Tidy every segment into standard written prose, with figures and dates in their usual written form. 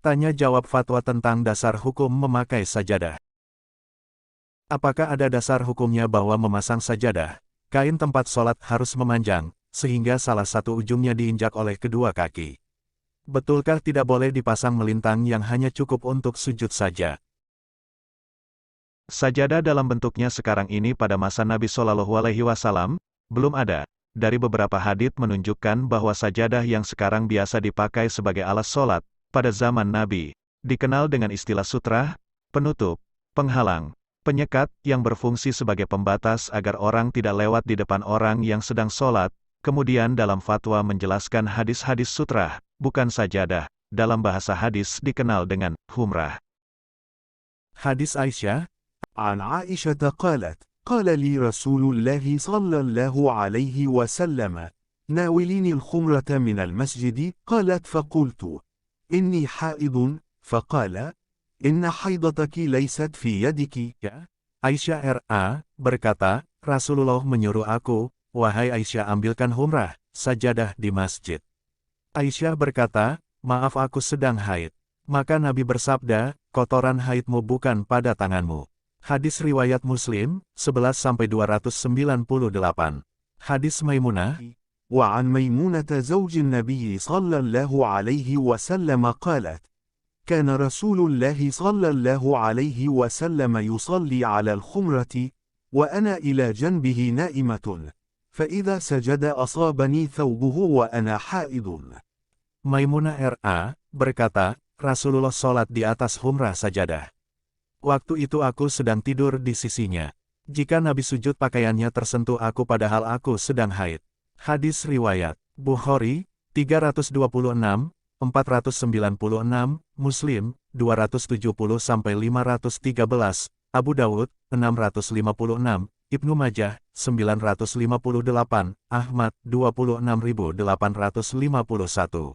Tanya jawab fatwa tentang dasar hukum memakai sajadah. Apakah ada dasar hukumnya bahwa memasang sajadah, kain tempat sholat harus memanjang, sehingga salah satu ujungnya diinjak oleh kedua kaki? Betulkah tidak boleh dipasang melintang yang hanya cukup untuk sujud saja? Sajadah dalam bentuknya sekarang ini pada masa Nabi Shallallahu Alaihi Wasallam belum ada. Dari beberapa hadits menunjukkan bahwa sajadah yang sekarang biasa dipakai sebagai alas sholat pada zaman Nabi dikenal dengan istilah sutra, penutup, penghalang, penyekat yang berfungsi sebagai pembatas agar orang tidak lewat di depan orang yang sedang sholat. Kemudian dalam fatwa menjelaskan hadis-hadis sutra, bukan sajadah, dalam bahasa hadis dikenal dengan humrah. Hadis Aisyah, عن عائشة قالت: قال لي رسول الله صلى الله عليه وسلم: ناوليني الخمرة من المسجد. قالت: فقلت: إني حائض. فقال: إن حيضتك ليست في يدك. Aisyah R.A. berkata, Rasulullah menyuruh aku, wahai Aisyah ambilkan humrah, sajadah di masjid. Aisyah berkata, maaf aku sedang haid. Maka Nabi bersabda, kotoran haidmu bukan pada tanganmu. Hadis riwayat Muslim, 11-298. Hadis Maimunah, وعن ميمونة زوج النبي صلى الله عليه وسلم قالت: كان رسول الله صلى الله عليه وسلم يصلي على الخمرة وأنا إلى جنبه نائمة، فإذا سجد أصابني ثوبه وأنا حائض. Maimunah R.A. berkata, Rasulullah sholat di atas humrah sajadah. Waktu itu aku sedang tidur di sisinya. Jika Nabi sujud pakaiannya tersentuh aku padahal aku sedang haid. Hadis riwayat Bukhari, 326, 496, Muslim, 270-513, Abu Dawud, 656, Ibnu Majah, 958, Ahmad, 26851.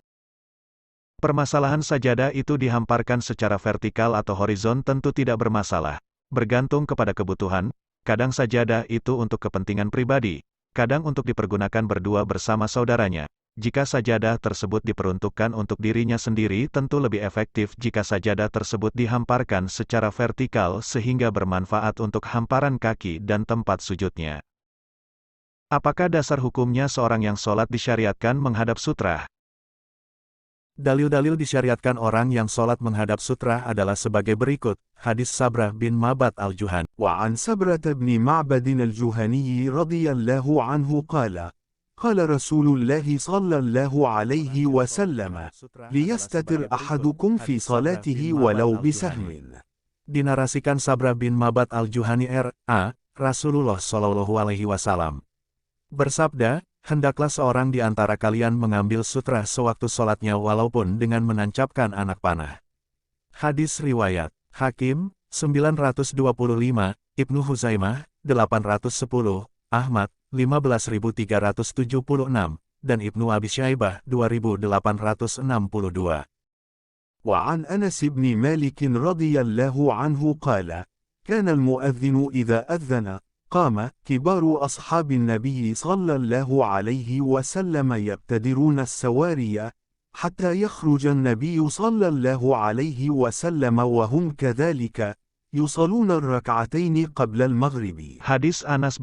Permasalahan sajadah itu dihamparkan secara vertikal atau horizon tentu tidak bermasalah. Bergantung kepada kebutuhan, kadang sajadah itu untuk kepentingan pribadi, kadang untuk dipergunakan berdua bersama saudaranya. Jika sajadah tersebut diperuntukkan untuk dirinya sendiri tentu lebih efektif jika sajadah tersebut dihamparkan secara vertikal sehingga bermanfaat untuk hamparan kaki dan tempat sujudnya. Apakah dasar hukumnya seorang yang sholat disyariatkan menghadap sutra? Dalil-dalil disyariatkan orang yang sholat menghadap sutra adalah sebagai berikut. Hadis Sabrah bin Ma'bad al-Juhani. وعن سبرة بن معبد الجهني رضي الله عنه قال: قال رسول الله صلى الله عليه وسلم: ليستتر أحدكم في صلاته ولو بسهم. Dinarasikan Sabrah bin Ma'bad al-Juhani R.A. Rasulullah Shallallahu Alaihi Wasallam bersabda, hendaklah seorang di antara kalian mengambil sutra sewaktu sholatnya walaupun dengan menancapkan anak panah. Hadis riwayat Hakim, 925, Ibnu Huzaimah, 810, Ahmad, 15376, dan Ibnu Abi Syaibah, 2862. وعن أنس بن مالك رضي الله عنه قال: كان المؤذن إذا أذن قام كبار أصحاب النبي صلى الله عليه وسلم يبتدرون السواري حتى يخرج النبي صلى الله عليه وسلم وهم كذلك يصلون الركعتين قبل المغرب. Hadis Anas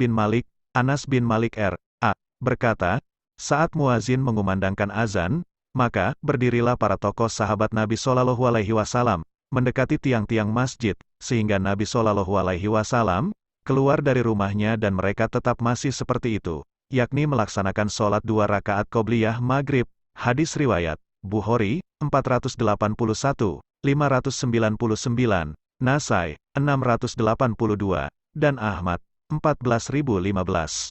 bin Malik R.A. berkata, saat muazin mengumandangkan azan, maka berdirilah para tokoh sahabat Nabi Shallallahu Alaihi Wasallam mendekati tiang-tiang masjid, sehingga Nabi Shallallahu Alaihi Wasallam keluar dari rumahnya dan mereka tetap masih seperti itu, yakni melaksanakan sholat 2 rakaat qobliyah maghrib. Hadis riwayat Bukhari, 481, 599, Nasai, 682, dan Ahmad, 14015.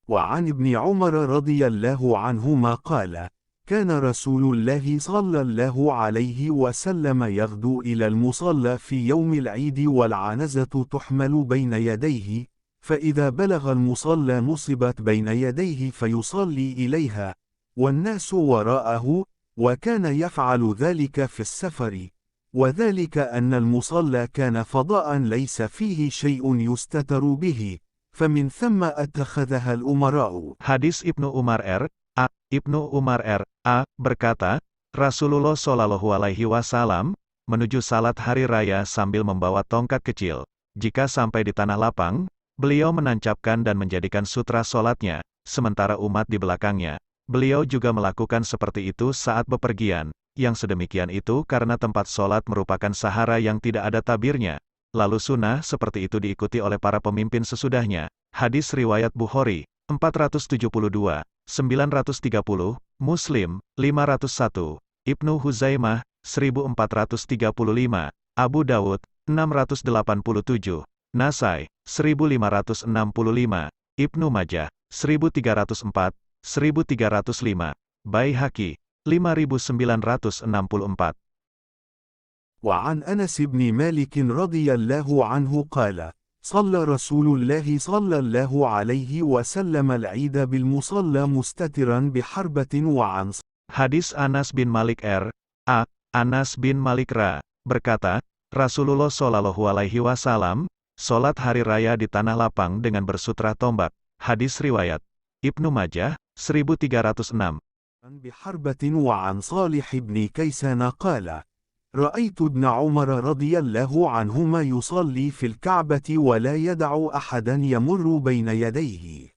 وعن ابن عمر رضي الله عنهما قال: كان رسول الله صلى الله عليه وسلم يغدو إلى المصلى في يوم العيد والعنزة تحمل بين يديه، فإذا بلغ المصلى نصبت بين يديه فيصلي إليها والناس وراءه، وكان يفعل ذلك في السفر، وذلك أن المصلى كان فضاء ليس فيه شيء يستتر به، فمن ثم اتخذها الأمراء. Hadis Ibnu Umar R.A. Ibnu Umar R.A. berkata, Rasulullah Shallallahu Alaihi Wasallam menuju salat hari raya sambil membawa tongkat kecil. Jika sampai di tanah lapang, beliau menancapkan dan menjadikan sutra solatnya, sementara umat di belakangnya. Beliau juga melakukan seperti itu saat bepergian. Yang sedemikian itu karena tempat solat merupakan sahara yang tidak ada tabirnya. Lalu sunnah seperti itu diikuti oleh para pemimpin sesudahnya. Hadis riwayat Bukhari, 472, 930, Muslim, 501, Ibnu Huzaimah, 1435, Abu Dawud, 687, Nasai, 1565, Ibnu Majah, 1304, 1305, Baihaqi, 5964. وعن أنس بن مالك رضي الله عنه قال: صلى رسول الله صلى الله عليه وسلم العيد بالمصلى مستترا بحربة وعن. Hadis Anas bin Malik R.A. Anas bin Malik Ra. berkata, Rasulullah Shallallahu Alaihi Wasallam sholat hari raya di tanah lapang dengan bersutra tombak. Hadis riwayat Ibnu Majah, 1306. بحربة وعن صالح بن كيسان قال: رأيت ابن عمر رضي الله عنهما يصلي في الكعبة ولا يدع أحدا يمر بين يديه.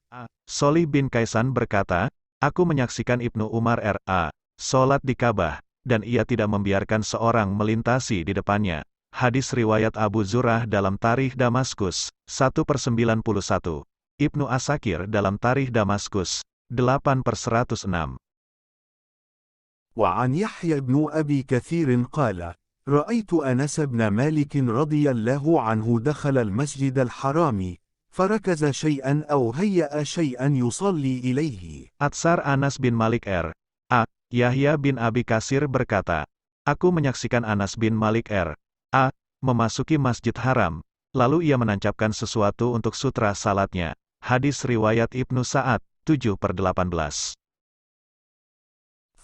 Solih bin Kaisan berkata, aku menyaksikan Ibnu Umar R.A. sholat di Ka'bah, dan ia tidak membiarkan seorang melintasi di depannya. Hadis riwayat Abu Zur'ah dalam Tarikh Damaskus, 1/91. Ibnu Asakir dalam Tarikh Damaskus, 8/106. وعن يحيى بن أبي كثير قال: رأيت أنس بن مالك رضي الله عنه دخل المسجد الحرام فركز شيئا أو هيأ شيئا يصلي إليه. Atsar Anas bin Malik R.A. Yahya bin Abi Katsir berkata, aku menyaksikan Anas bin Malik R.A. memasuki Masjid Haram, lalu ia menancapkan sesuatu untuk sutra salatnya. Hadis riwayat Ibnu Sa'ad, 7/18.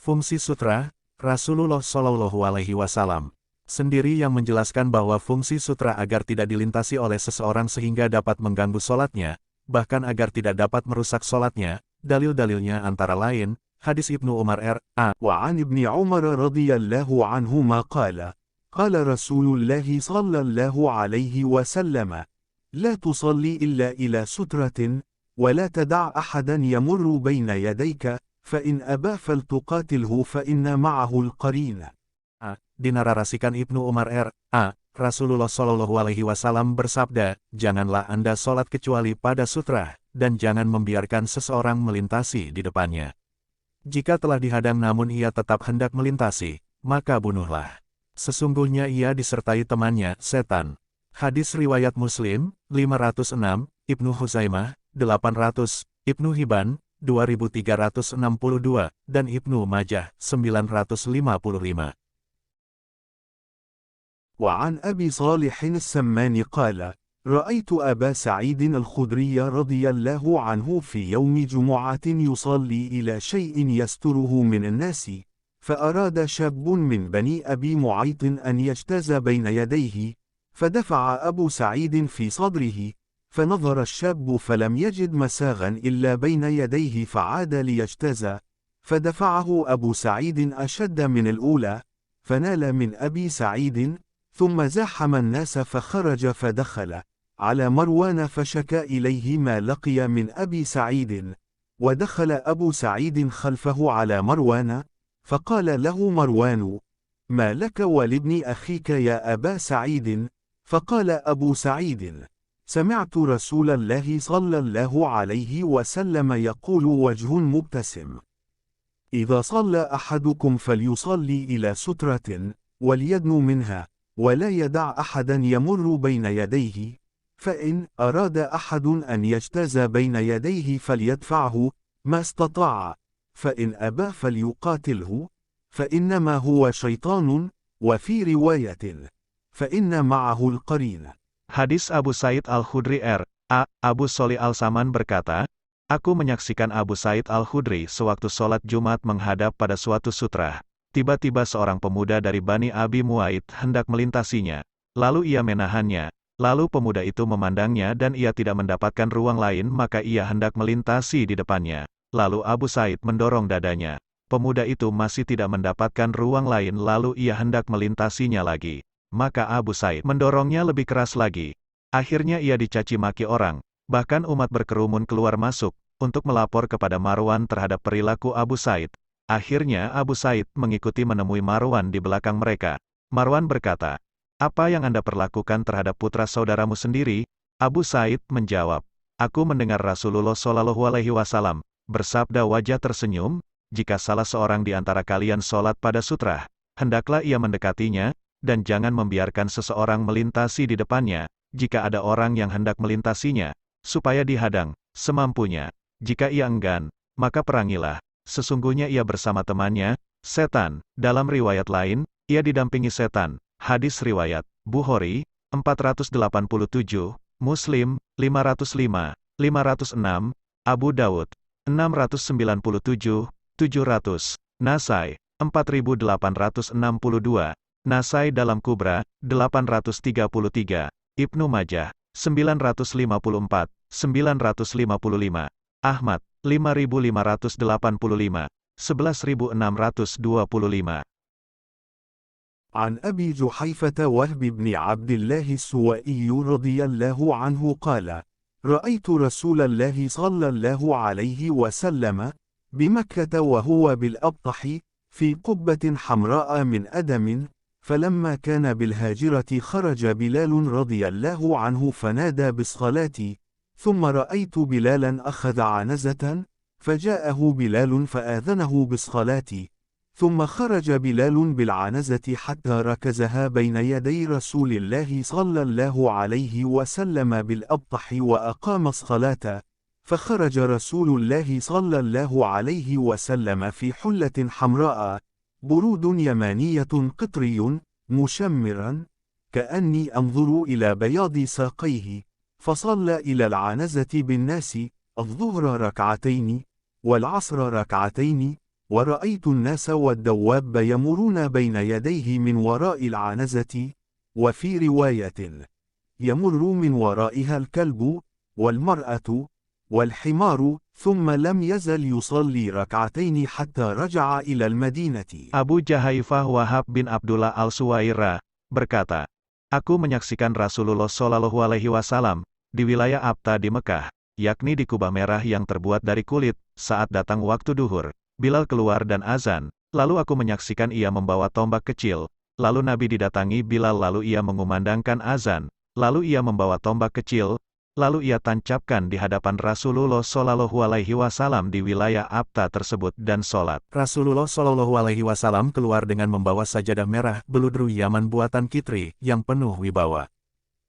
Fungsi sutra, Rasulullah Shallallahu Alaihi Wasallam sendiri yang menjelaskan bahwa fungsi sutra agar tidak dilintasi oleh seseorang sehingga dapat mengganggu sholatnya, bahkan agar tidak dapat merusak sholatnya. Dalil-dalilnya antara lain, hadis Ibnu Umar R.A. وعن ابن عمر رضي الله عنهما قال: قال رسول الله صلى الله عليه وسلم: لا تصلي إلا إلى سترة ولا تدع أحدا يمر بين يديك فإن أبى فلتقاتله فإن معه القرين. Dinarasikan Ibnu Umar R.A. Rasulullah Shallallahu Alaihi Wasallam bersabda, janganlah Anda sholat kecuali pada sutra, dan jangan membiarkan seseorang melintasi di depannya. Jika telah dihadang namun ia tetap hendak melintasi, maka bunuhlah. Sesungguhnya ia disertai temannya, setan. Hadis riwayat Muslim, 506, Ibnu Huzaimah, 800, Ibnu Hibban, 2362, dan Ibnu Majah, 955. وعن أبي صالح السمان قال: رأيت أبا سعيد الخدري رضي الله عنه في يوم جمعة يصلي إلى شيء يستره من الناس، فأراد شاب من بني أبي معيط أن يجتاز بين يديه، فدفع أبو سعيد في صدره، فنظر الشاب فلم يجد مساغا إلا بين يديه فعاد ليجتاز، فدفعه أبو سعيد أشد من الأولى، فنال من أبي سعيد، ثم زاحم الناس فخرج فدخل على مروان فشكى إليه ما لقي من أبي سعيد، ودخل أبو سعيد خلفه على مروان، فقال له مروان: ما لك ولابن أخيك يا أبا سعيد؟ فقال أبو سعيد: سمعت رسول الله صلى الله عليه وسلم يقول وجه مبتسم: إذا صلى أحدكم فليصلي إلى سترة وليدنو منها ولا يدع أحدا يمر بين يديه، فإن أراد أحد أن يجتاز بين يديه فليدفعه ما استطاع، فإن أبى فليقاتله، فإنما هو شيطان، وفي رواية فإن معه القرين. Hadis Abu Said Al-Khudri R.A. Abu Sholih Al-Saman berkata, aku menyaksikan Abu Said Al-Khudri sewaktu sholat Jumat menghadap pada suatu sutra. Tiba-tiba seorang pemuda dari Bani Abi Mu'aid hendak melintasinya. Lalu ia menahannya. Lalu pemuda itu memandangnya dan ia tidak mendapatkan ruang lain maka ia hendak melintasi di depannya. Lalu Abu Said mendorong dadanya. pemuda itu masih tidak mendapatkan ruang lain lalu ia hendak melintasinya lagi. Maka Abu Said mendorongnya lebih keras lagi. Akhirnya ia dicaci maki orang, bahkan umat berkerumun keluar masuk, untuk melapor kepada Marwan terhadap perilaku Abu Said. Akhirnya Abu Said mengikuti menemui Marwan di belakang mereka. Marwan berkata, "Apa yang Anda perlakukan terhadap putra saudaramu sendiri?" Abu Said menjawab, "Aku mendengar Rasulullah Shallallahu Alaihi Wasallam bersabda wajah tersenyum, jika salah seorang di antara kalian sholat pada sutra, hendaklah ia mendekatinya, dan jangan membiarkan seseorang melintasi di depannya, jika ada orang yang hendak melintasinya, supaya dihadang, semampunya. Jika ia enggan, maka perangilah. Sesungguhnya ia bersama temannya, setan." Dalam riwayat lain, ia didampingi setan. Hadis riwayat Bukhari, 487, Muslim, 505, 506, Abu Dawud, 697, 700, Nasai, 4862, Nasai dalam Kubra, 833, Ibnu Majah, 954, 955, Ahmad, 5585, 11625. عن أبي جحيفة وهب بن عبد الله السوائي رضي الله عنه قال: رأيت رسول الله صلى الله عليه وسلم بمكة وهو بالأبطح في قبة حمراء من أدم، فلما كان بالهاجرة خرج بلال رضي الله عنه فنادى بالصلاة، ثم رأيت بلالا أخذ عنزة، فجاءه بلال فآذنه بالصلاة، ثم خرج بلال بالعنزة حتى ركزها بين يدي رسول الله صلى الله عليه وسلم بالأبطح وأقام الصلاة، فخرج رسول الله صلى الله عليه وسلم في حلة حمراء، برود يمانية قطري، مشمرا، كأني أنظر إلى بياض ساقيه، فصلى إلى العنزة بالناس الظهر ركعتين، والعصر ركعتين، ورأيت الناس والدواب يمرون بين يديه من وراء العنزة، وفي رواية: يمر من ورائها الكلب، والمرأة، والحمار، ثم لم يزل يصلي ركعتين حتى رجع إلى المدينة. Abu Jahaifah Wahab bin Abdullah al-Suwairah berkata, "Aku menyaksikan Rasulullah Shallallahu Alaihi Wasallam di wilayah Abta di Mekah, yakni di kubah merah yang terbuat dari kulit, saat datang waktu duhur. Bilal keluar dan azan, lalu aku menyaksikan ia membawa tombak kecil, lalu Nabi didatangi Bilal lalu ia mengumandangkan azan, lalu ia membawa tombak kecil, lalu ia tancapkan di hadapan Rasulullah Shallallahu Alaihi Wasallam di wilayah Abta tersebut dan sholat." Rasulullah Shallallahu Alaihi Wasallam keluar dengan membawa sajadah merah beludru Yaman buatan Kitri yang penuh wibawa.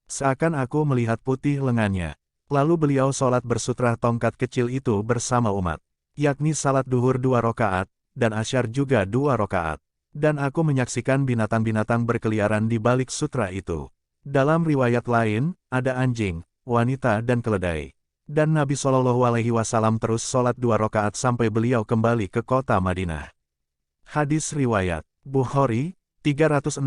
Seakan aku melihat putih lengannya. Lalu beliau sholat bersutra tongkat kecil itu bersama umat, yakni salat duhur 2 rakaat, dan asyar juga 2 rakaat. Dan aku menyaksikan binatang-binatang berkeliaran di balik sutra itu. Dalam riwayat lain, ada anjing, wanita dan keledai. Dan Nabi Shallallahu Alaihi Wasallam terus sholat 2 rakaat sampai beliau kembali ke kota Madinah. Hadis riwayat Bukhari, 369,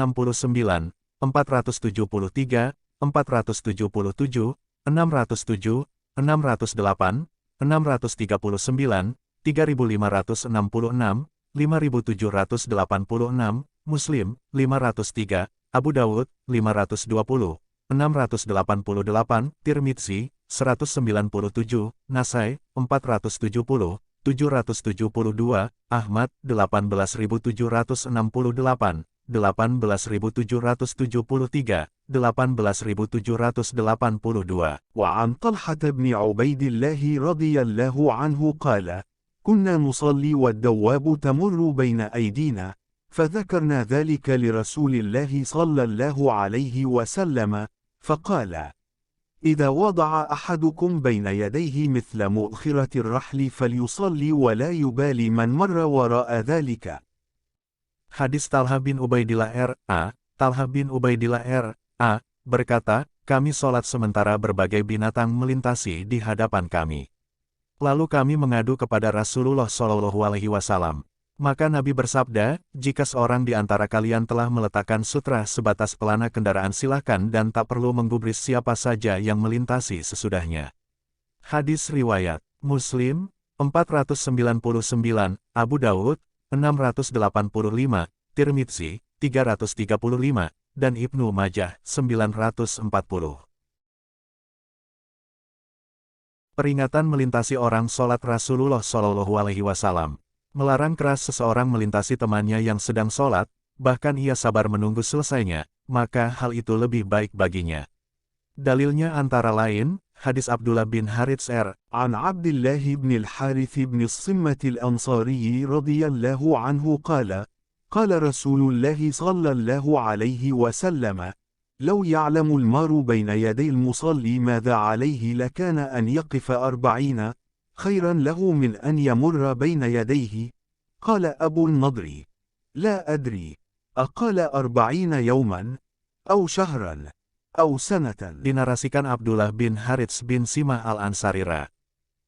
473, 477, 607, 608, 639, 3566, 5786, Muslim, 503, Abu Dawud, 520, 688, Tirmidzi, 197, Nasai, 470, 772, Ahmad, 18768, 18773, 18782. وعن طلحة بن عبيد الله رضي الله عنه قال: كنا نصلي والدواب تمر بين أيدينا، فذكرنا ذلك لرسول الله صلى الله عليه وسلم، فقال: إذا وضع أحدكم بين يديه مثل مؤخرة الرحل فليصلي ولا يبالي من مر وراء ذلك. Hadis Talha bin Ubaidillah R.A. Talha bin Ubaidillah R.A. berkata, kami sholat sementara berbagai binatang melintasi di hadapan kami. Lalu kami mengadu kepada Rasulullah Shallallahu Alaihi Wasallam. Maka Nabi bersabda, jika seorang di antara kalian telah meletakkan sutra sebatas pelana kendaraan silakan dan tak perlu menggubris siapa saja yang melintasi sesudahnya. Hadis riwayat Muslim, 499, Abu Dawud, 685, Tirmidzi, 335, dan Ibnu Majah, 940. Peringatan melintasi orang sholat Rasulullah Shallallahu Alaihi Wasallam. Melarang keras seseorang melintasi temannya yang sedang sholat, bahkan ia sabar menunggu selesainya, maka hal itu lebih baik baginya. Dalilnya antara lain, hadis Abdullah bin Harits عن عبد الله بن الحارث بن الصمة الأنصاري رضي الله عنه قال: قال رسول الله صلى الله عليه وسلم: لو يعلم المار بين يدي المصلي ماذا عليه لكان أن يقف 40 خيرا له من أن يمر بين يديه. قال أبو النضر: لا أدري أقال 40 يوما أو شهرا أو سنة. Dinarasikan Abdullah bin Harits bin Simah al-Ansarira.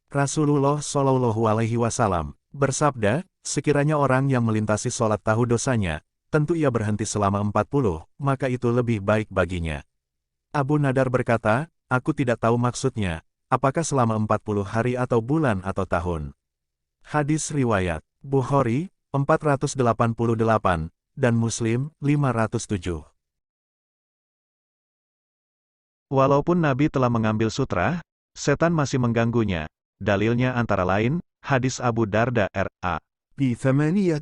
Rasulullah Shallallahu Alaihi Wasallam bersabda, sekiranya orang yang melintasi sholat tahu dosanya, tentu ia berhenti selama 40, maka itu lebih baik baginya. Abu Nadar berkata, aku tidak tahu maksudnya, apakah selama 40 hari atau bulan atau tahun. Hadis riwayat Bukhari, 488, dan Muslim, 507. Walaupun Nabi telah mengambil sutra, setan masih mengganggunya. Dalilnya antara lain, hadis Abu Darda R.A. ب18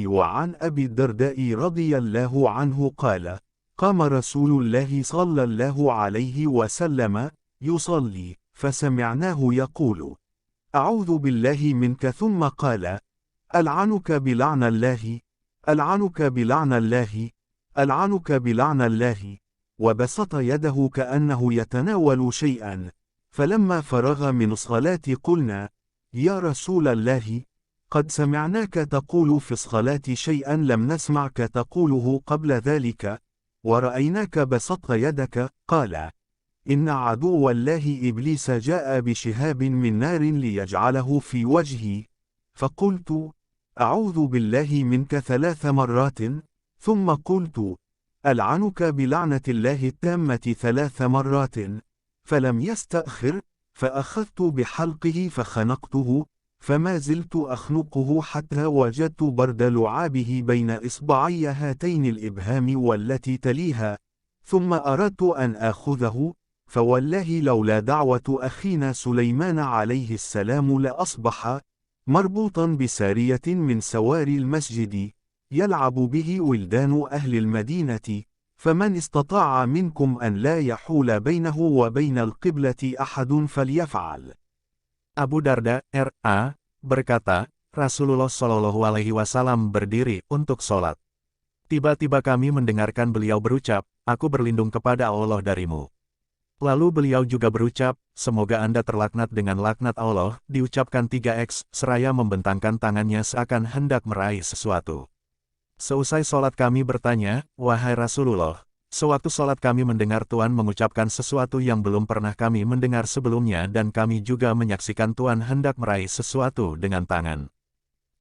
وعن أبي الدرداء رضي الله عنه قال: قام رسول الله صلى الله عليه وسلم يصلي فسمعناه يقول: أعوذ بالله منك، ثم قال: ألعنك بلعن الله، ألعنك بلعن الله، ألعنك بلعن الله، وبسط يده كأنه يتناول شيئا. فلما فرغ من الصلاة قلنا: يا رسول الله، قد سمعناك تقول في الصلاة شيئا لم نسمعك تقوله قبل ذلك، ورأيناك بسطت يدك. قال: إن عدو الله إبليس جاء بشهاب من نار ليجعله في وجهي، فقلت: أعوذ بالله منك 3 مرات، ثم قلت: ألعنك بلعنة الله التامة 3 مرات، فلم يستأخر، فأخذت بحلقه فخنقته، فما زلت أخنقه حتى وجدت برد لعابه بين إصبعي هاتين الإبهام والتي تليها، ثم أردت أن آخذه، فوالله لولا دعوة أخينا سليمان عليه السلام لأصبح مربوطا بسارية من سواري المسجد يلعب به ولدان أهل المدينة، فمن استطاع منكم أن لا يحول بينه وبين القبلة أحد فليفعل. Abu Darda R.A. berkata, Rasulullah Shallallahu Alaihi Wasallam berdiri untuk sholat. Tiba-tiba kami mendengarkan beliau berucap, aku berlindung kepada Allah darimu. Lalu beliau juga berucap, semoga Anda terlaknat dengan laknat Allah, diucapkan 3x, seraya membentangkan tangannya seakan hendak meraih sesuatu. Seusai sholat kami bertanya, wahai Rasulullah, sewaktu sholat kami mendengar Tuhan mengucapkan sesuatu yang belum pernah kami mendengar sebelumnya dan kami juga menyaksikan Tuhan hendak meraih sesuatu dengan tangan.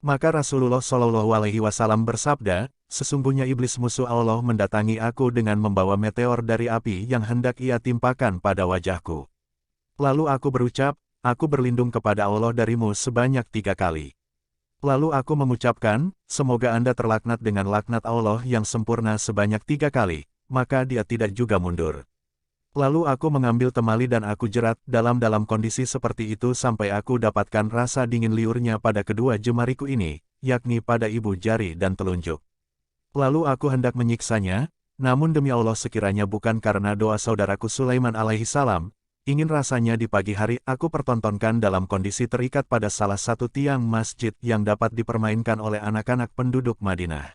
Maka Rasulullah Shallallahu Alaihi Wasallam bersabda, sesungguhnya iblis musuh Allah mendatangi aku dengan membawa meteor dari api yang hendak ia timpakan pada wajahku. Lalu aku berucap, aku berlindung kepada Allah darimu sebanyak 3 kali. Lalu aku mengucapkan, semoga Anda terlaknat dengan laknat Allah yang sempurna sebanyak 3 kali, maka dia tidak juga mundur. Lalu aku mengambil temali dan aku jerat dalam kondisi seperti itu sampai aku dapatkan rasa dingin liurnya pada kedua jemariku ini, yakni pada ibu jari dan telunjuk. Lalu aku hendak menyiksanya, namun demi Allah sekiranya bukan karena doa saudaraku Sulaiman alaihi salam, ingin rasanya di pagi hari aku pertontonkan dalam kondisi terikat pada salah satu tiang masjid yang dapat dipermainkan oleh anak-anak penduduk Madinah.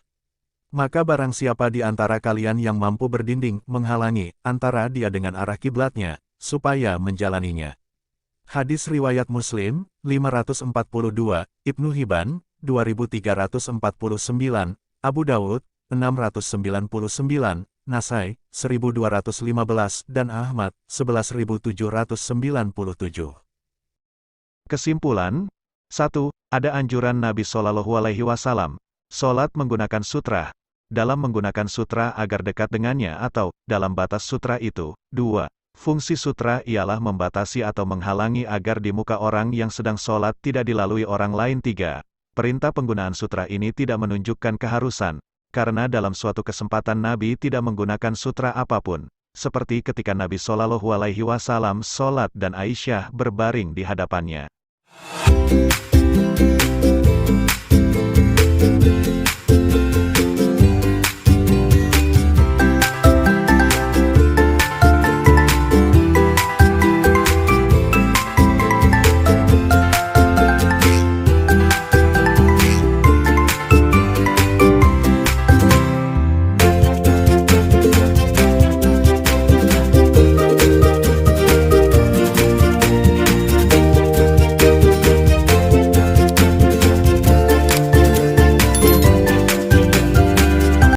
Maka barang siapa di antara kalian yang mampu berdinding menghalangi antara dia dengan arah kiblatnya, supaya menjalaninya. Hadis riwayat Muslim, 542, Ibnu Hibban, 2349, Abu Dawud, 699, Nasai, 1215 dan Ahmad, 11797. Kesimpulan, 1. Ada anjuran Nabi Shallallahu Alaihi Wasallam, sholat menggunakan sutra, dalam menggunakan sutra agar dekat dengannya atau dalam batas sutra itu. 2. Fungsi sutra ialah membatasi atau menghalangi agar di muka orang yang sedang sholat tidak dilalui orang lain. 3. perintah penggunaan sutra ini tidak menunjukkan keharusan, karena dalam suatu kesempatan Nabi tidak menggunakan sutra apapun, seperti ketika Nabi Shallallahu Alaihi Wasallam sholat dan Aisyah berbaring di hadapannya.